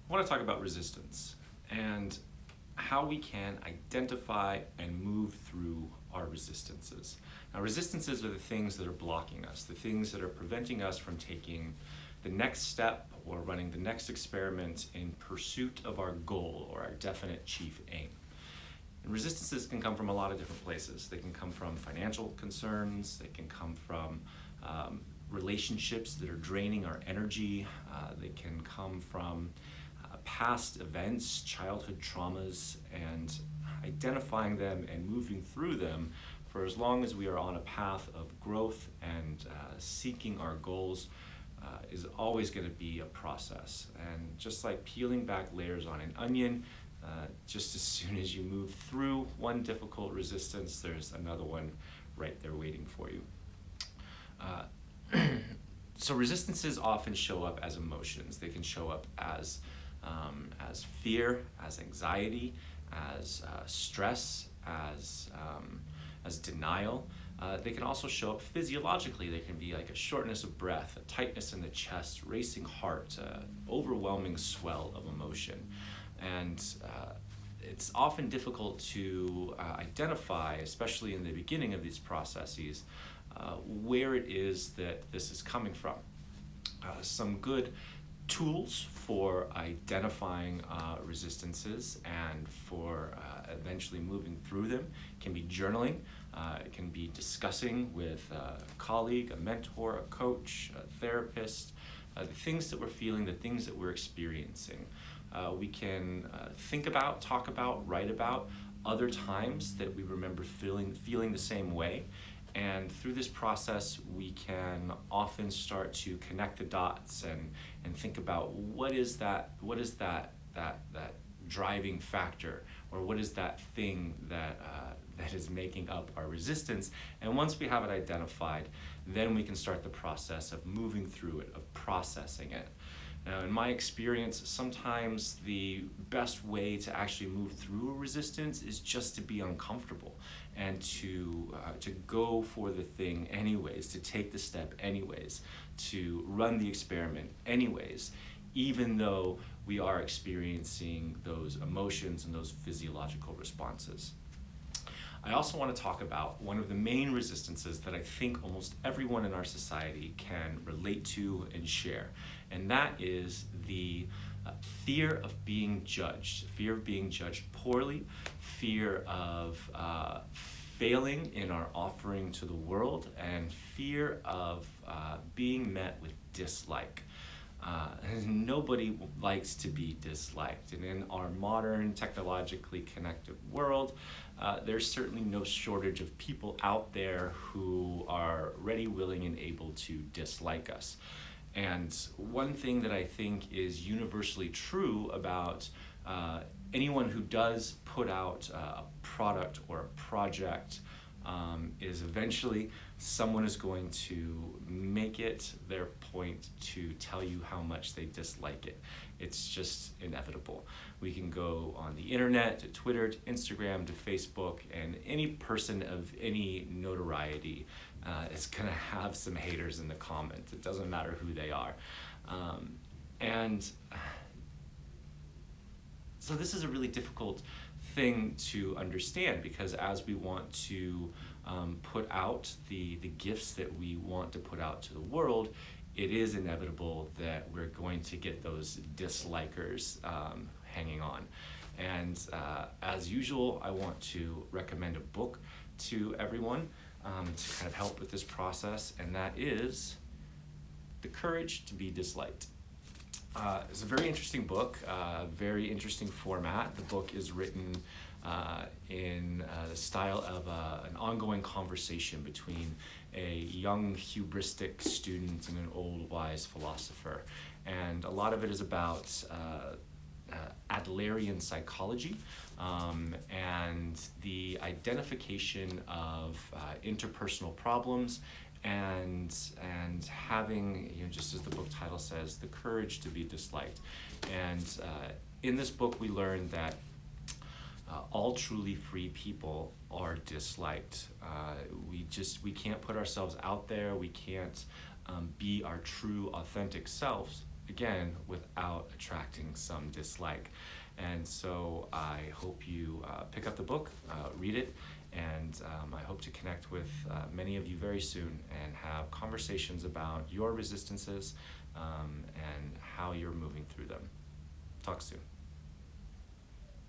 I want to talk about resistance and how we can identify and move through our resistances. Now, resistances are the things that are blocking us, the things that are preventing us from taking the next step or running the next experiment in pursuit of our goal or our definite chief aim. And resistances can come from a lot of different places. They can come from financial concerns, they can come from relationships that are draining our energy, they can come from past events, childhood traumas, and identifying them and moving through them for as long as we are on a path of growth and seeking our goals is always going to be a process. And just like peeling back layers on an onion, just as soon as you move through one difficult resistance, there's another one right there waiting for you. So resistances often show up as emotions. They can show up as fear, as anxiety, as stress, as denial. They can also show up physiologically. They can be like a shortness of breath, a tightness in the chest, racing heart, overwhelming swell of emotion. And it's often difficult to identify, especially in the beginning of these processes, where it is that this is coming from. Some good tools for identifying resistances and for eventually moving through them can be journaling. It can be discussing with a colleague, a mentor, a coach, a therapist, the things that we're feeling, the things that we're experiencing. We can think about, talk about, write about other times that we remember feeling the same way. And through this process, we can often start to connect the dots and think about what is that driving factor, or what is that thing that is making up our resistance. And once we have it identified, then we can start the process of moving through it, of processing it. Now, in my experience, sometimes the best way to actually move through a resistance is just to be uncomfortable and to go for the thing anyways, to take the step anyways, to run the experiment anyways, even though we are experiencing those emotions and those physiological responses. I also want to talk about one of the main resistances that I think almost everyone in our society can relate to and share, and that is the fear of being judged, fear of being judged poorly, fear of failing in our offering to the world, and fear of being met with dislike. Nobody likes to be disliked, and in our modern technologically connected world, there's certainly no shortage of people out there who are ready, willing, and able to dislike us. And one thing that I think is universally true about anyone who does put out a product or a project is eventually someone is going to make it their point to tell you how much they dislike it. It's just inevitable. We can go on the internet, to Twitter, to Instagram, to Facebook, and any person of any notoriety is gonna have some haters in the comments. It doesn't matter who they are. So this is a really difficult thing to understand, because as we want to put out the gifts that we want to put out to the world, it is inevitable that we're going to get those dislikers hanging on. And as usual, I want to recommend a book to everyone to kind of help with this process, and that is The Courage to Be Disliked. It's a very interesting book, very interesting format. The book is written in the style of an ongoing conversation between a young hubristic student and an old wise philosopher. And a lot of it is about Adlerian psychology and the identification of interpersonal problems and having, just as the book title says, the courage to be disliked. And in this book, we learn that all truly free people are disliked. We can't put ourselves out there. We can't be our true, authentic selves again, without attracting some dislike. And so I hope you pick up the book, read it, and I hope to connect with many of you very soon and have conversations about your resistances and how you're moving through them. Talk soon.